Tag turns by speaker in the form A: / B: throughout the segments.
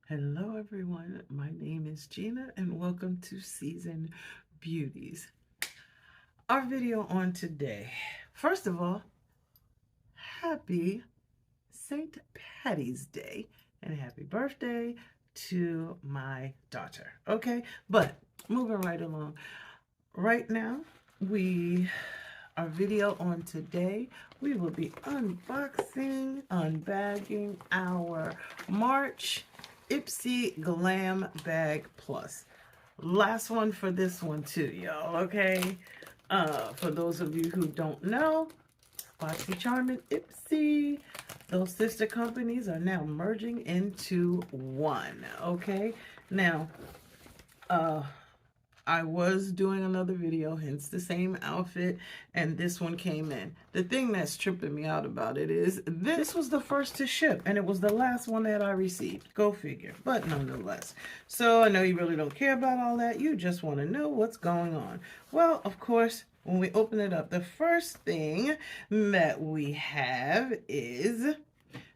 A: Hello everyone, my name is Gina and welcome to Season Beauties. Our video on today, first of all, happy St. Patty's Day and happy birthday to my daughter, okay? But moving right along, right now, our video on today, we will be unboxing, unbagging our March IPSY Glam Bag Plus. Last one for this one too, y'all, okay? For those of you who don't know, BoxyCharm and IPSY, those sister companies are now merging into one, okay? Now, I was doing another video, hence the same outfit, and this one came in. The thing that's tripping me out about it is this was the first to ship, and it was the last one that I received. Go figure, but nonetheless. So I know you really don't care about all that. You just want to know what's going on. Well, of course, when we open it up, the first thing that we have is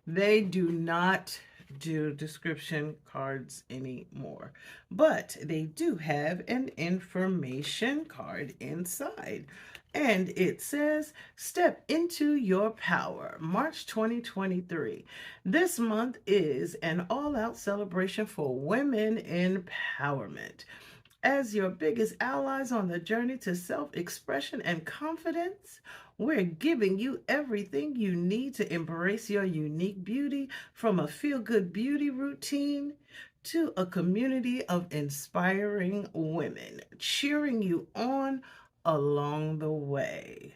A: they do not do description cards anymore, but they do have an information card inside, and it says step into your power, March 2023. This month is an all-out celebration for women empowerment. As your biggest allies on the journey to self-expression and confidence, we're giving you everything you need to embrace your unique beauty, from a feel-good beauty routine to a community of inspiring women, cheering you on along the way.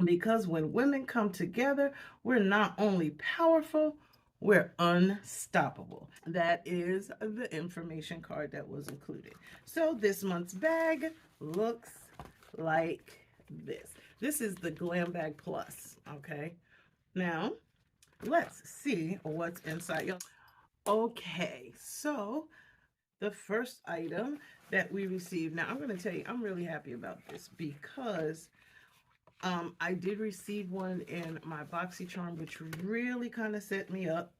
A: Because when women come together, we're not only powerful, we're unstoppable. That is the information card that was included. So this month's bag looks like this. This is the Glam Bag Plus, okay? Now, let's see what's inside. Okay, so the first item that we received. Now, I'm going to tell you, I'm really happy about this because I did receive one in my BoxyCharm, which really kind of set me up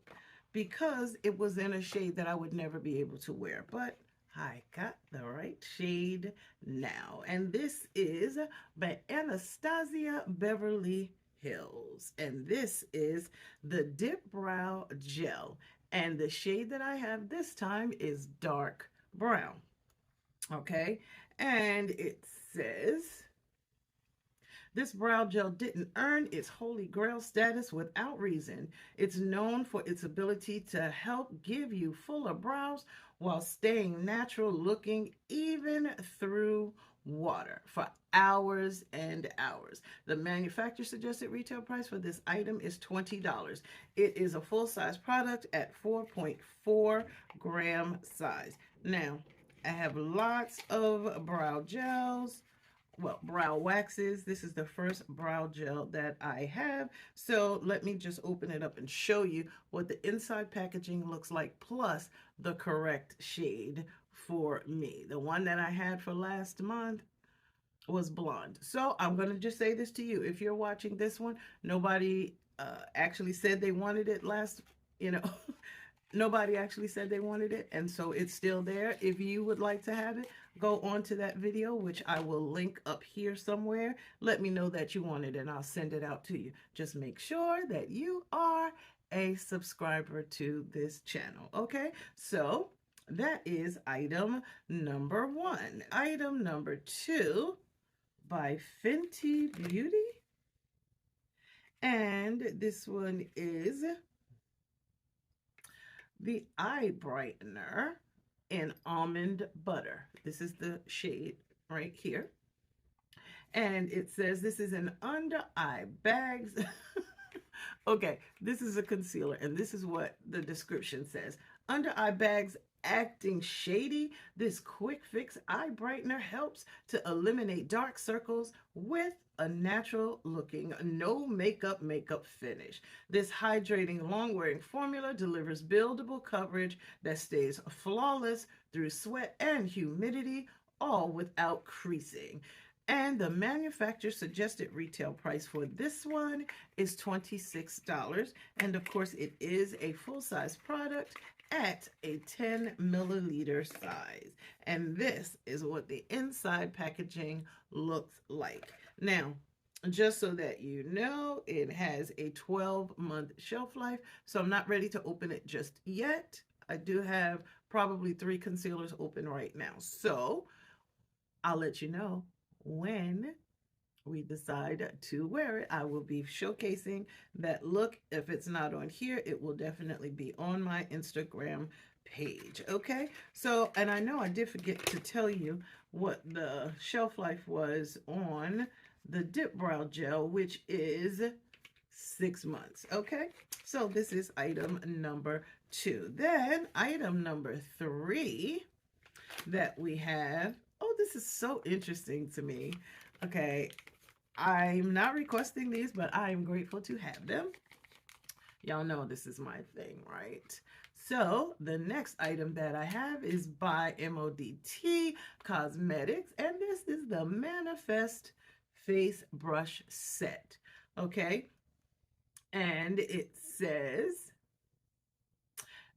A: because it was in a shade that I would never be able to wear. But I got the right shade now. And this is by Anastasia Beverly Hills. And this is the Dip Brow Gel. And the shade that I have this time is dark brown. Okay. And it says, this brow gel didn't earn its holy grail status without reason. It's known for its ability to help give you fuller brows while staying natural looking even through water for hours and hours. The manufacturer suggested retail price for this item is $20. It is a full-size product at 4.4 gram size. Now, I have lots of brow gels. Well, brow waxes. This is the first brow gel that I have. So let me just open it up and show you what the inside packaging looks like, plus the correct shade for me. The one that I had for last month was blonde. So I'm going to just say this to you. If you're watching this one, nobody actually said they wanted it last, nobody actually said they wanted it, and so it's still there. If you would like to have it, go on to that video, which I will link up here somewhere. Let me know that you want it and I'll send it out to you. Just make sure that you are a subscriber to this channel, okay? So that is item number one. Item number two by Fenty Beauty, and this one is the eye brightener in almond butter. This is the shade right here. And it says this is an under eye bags. Okay, this is a concealer, and this is what the description says. Under eye bags acting shady, this quick fix eye brightener helps to eliminate dark circles with a natural looking, no makeup finish. This hydrating long wearing formula delivers buildable coverage that stays flawless through sweat and humidity, all without creasing. And the manufacturer suggested retail price for this one is $26. And of course, it is a full-size product at a 10 milliliter size. And this is what the inside packaging looks like. Now, just so that you know, it has a 12-month shelf life, so I'm not ready to open it just yet. I do have probably 3 concealers open right now, so I'll let you know when we decide to wear it. I will be showcasing that look. If it's not on here, it will definitely be on my Instagram page. Okay, so, and I know I did forget to tell you what the shelf life was on the Dip Brow Gel, which is 6 months. Okay, so this is item number 2. Then item number 3 that we have, oh, this is so interesting to me. Okay, I'm not requesting these, but I am grateful to have them. Y'all know this is my thing, right? So the next item that I have is by MODT Cosmetics, and this is the Manifest Face Brush Set. Okay, and it says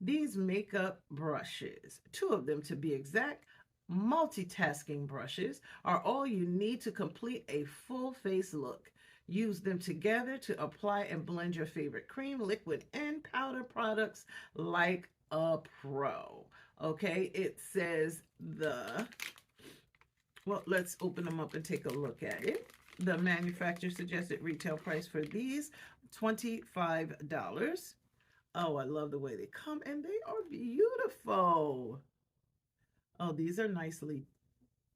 A: these makeup brushes, 2 of them to be exact, multitasking brushes, are all you need to complete a full face look. Use them together to apply and blend your favorite cream, liquid, and powder products like a pro. Okay, it says well, let's open them up and take a look at it. The manufacturer suggested retail price for these, $25. Oh, I love the way they come, and they are beautiful. Oh, these are nicely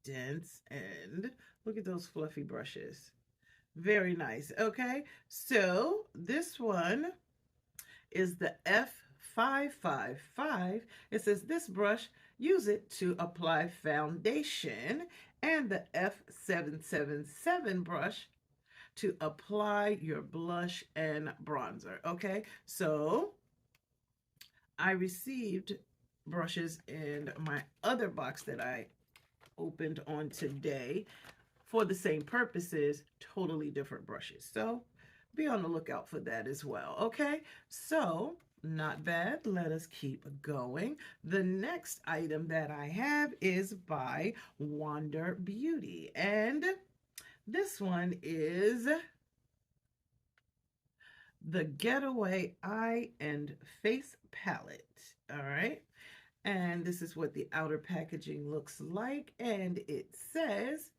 A: dense, and look at those fluffy brushes. Very nice. Okay, so this one is the F555. It says this brush, use it to apply foundation, and the F777 brush to apply your blush and bronzer. Okay, so I received brushes in my other box that I opened on today for the same purposes, totally different brushes. So be on the lookout for that as well. Okay, so not bad. Let us keep going. The next item that I have is by Wander Beauty, and this one is the Getaway Eye and Face Palette. All right, and this is what the outer packaging looks like, and it says,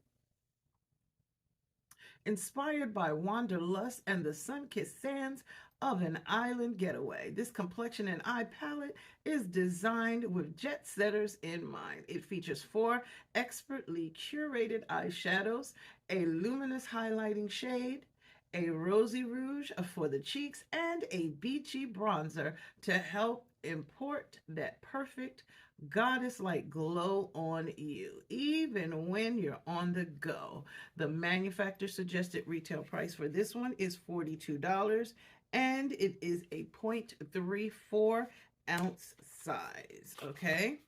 A: inspired by wanderlust and the sun-kissed sands of an island getaway, this complexion and eye palette is designed with jet setters in mind. It features 4 expertly curated eyeshadows, a luminous highlighting shade, a rosy rouge for the cheeks, and a beachy bronzer to help impart that perfect goddess-like glow on you, even when you're on the go. The manufacturer suggested retail price for this one is $42, and it is a 0.34 ounce size. Okay,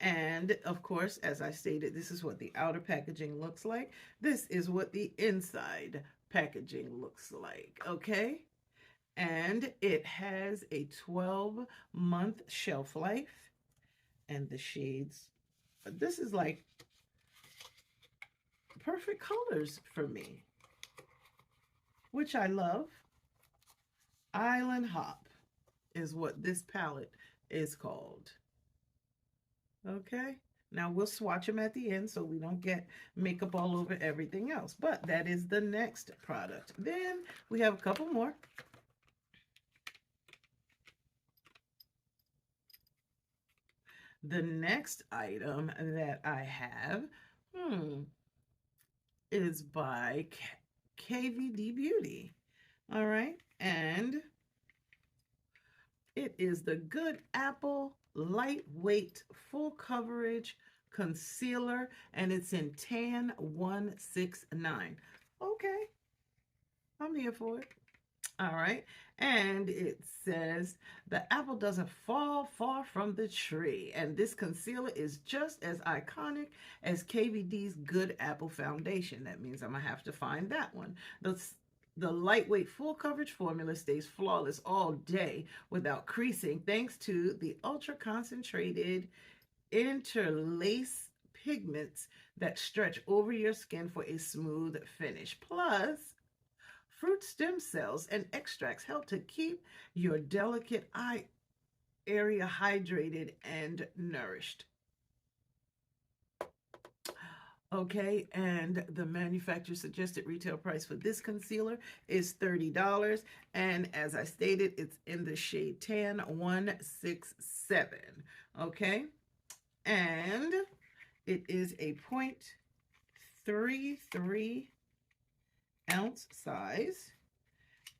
A: and of course, as I stated, this is what the outer packaging looks like. This is what the inside packaging looks like. Okay, and it has a 12-month shelf life, and the shades, this is like perfect colors for me, which I love. Island Hop is what this palette is called. Okay, now we'll swatch them at the end so we don't get makeup all over everything else, but that is the next product. Then we have a couple more. The next item that I have is by KVD Beauty. All right, and it is the Good Apple Lightweight Full Coverage Concealer, and it's in Tan 169. Okay, I'm here for it. All right, and it says the apple doesn't fall far from the tree, and this concealer is just as iconic as KVD's Good Apple Foundation. That means I'm gonna have to find that one. The lightweight full coverage formula stays flawless all day without creasing thanks to the ultra concentrated interlace pigments that stretch over your skin for a smooth finish. Plus, fruit stem cells and extracts help to keep your delicate eye area hydrated and nourished. Okay, and the manufacturer suggested retail price for this concealer is $30. And as I stated, it's in the shade Tan 167. Okay, and it is a 0.33 ounce size,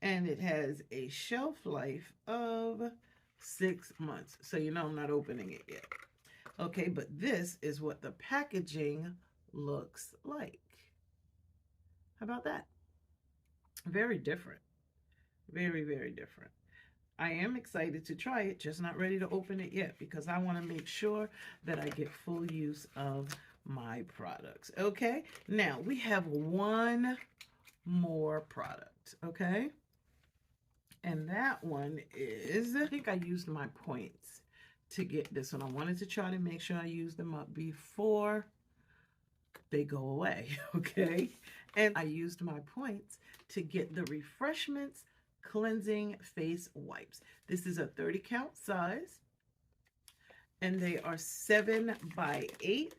A: and it has a shelf life of 6 months. So you know I'm not opening it yet. Okay, but this is what the packaging looks like. How about that? Very different. Very, very different. I am excited to try it, just not ready to open it yet because I want to make sure that I get full use of my products. Okay, now we have one more product. Okay, and that one is, I think I used my points to get this one. I wanted to try to make sure I used them up before they go away. Okay, and I used my points to get the Refreshments Cleansing Face Wipes. This is a 30 count size, and they are 7 by 8.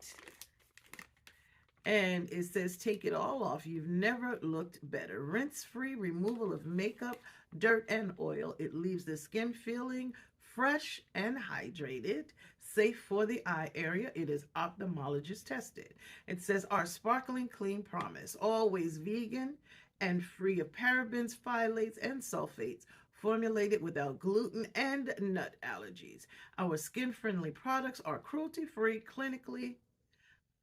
A: And it says, take it all off. You've never looked better. Rinse-free removal of makeup, dirt, and oil. It leaves the skin feeling fresh and hydrated. Safe for the eye area. It is ophthalmologist tested. It says, our sparkling clean promise. Always vegan and free of parabens, phthalates, and sulfates. Formulated without gluten and nut allergies. Our skin-friendly products are cruelty-free, clinically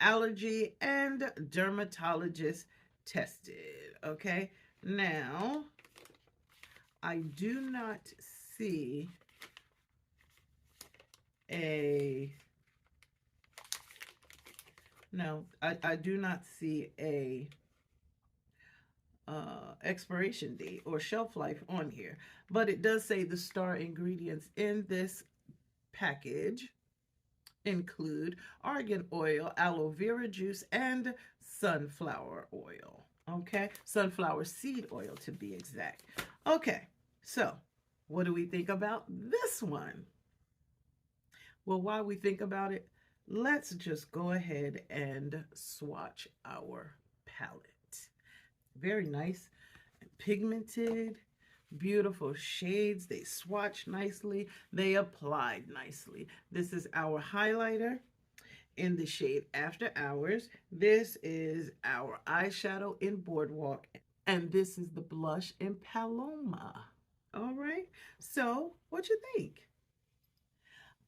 A: allergy and dermatologist tested. Okay, now I do not see a I do not see a expiration date or shelf life on here, but it does say the star ingredients in this package include argan oil, aloe vera juice, and sunflower oil. Okay, sunflower seed oil to be exact. Okay, so what do we think about this one? Well, while we think about it, let's just go ahead and swatch our palette. Very nice, pigmented, beautiful shades. They swatch nicely. They applied nicely. This is our highlighter in the shade After Hours. This is our eyeshadow in Boardwalk. And this is the blush in Paloma. All right. So what you think?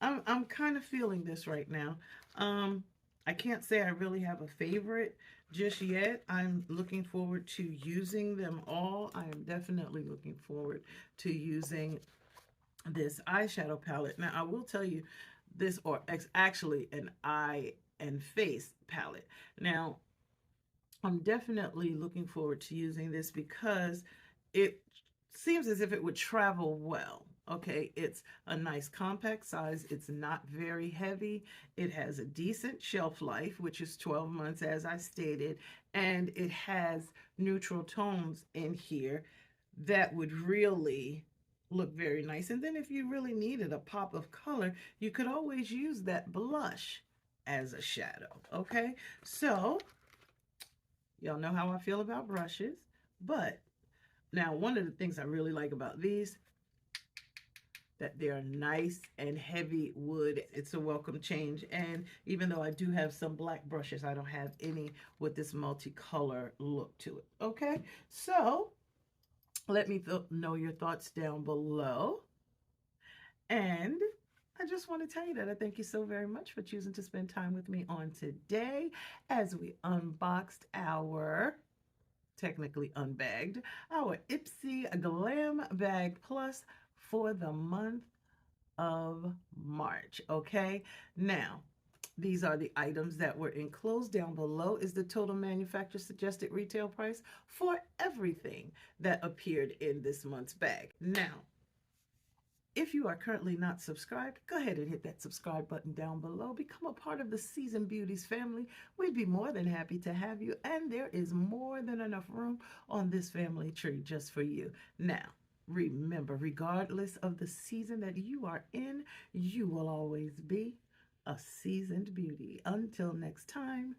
A: I'm kind of feeling this right now. I can't say I really have a favorite just yet. I'm looking forward to using them all. I am definitely looking forward to using this eyeshadow palette. Now, I will tell you this, or actually an eye and face palette. Now, I'm definitely looking forward to using this because it seems as if it would travel well. Okay, it's a nice compact size. It's not very heavy. It has a decent shelf life, which is 12 months, as I stated, and it has neutral tones in here that would really look very nice. And then if you really needed a pop of color, you could always use that blush as a shadow. Okay, so y'all know how I feel about brushes, but now one of the things I really like about these, that they're nice and heavy wood. It's a welcome change. And even though I do have some black brushes, I don't have any with this multicolor look to it. Okay, so let me know your thoughts down below. And I just want to tell you that I thank you so very much for choosing to spend time with me on today as we unboxed our, technically unbagged, our IPSY Glam Bag Plus for the month of March. Okay, now These are the items that were enclosed. Down below is the total manufacturer suggested retail price for everything that appeared in this month's bag. Now, if you are currently not subscribed, go ahead and hit that subscribe button down below. Become a part of the Seasoned Beauties family. We'd be more than happy to have you, and there is more than enough room on this family tree just for you. Now, remember, regardless of the season that you are in, you will always be a seasoned beauty. Until next time.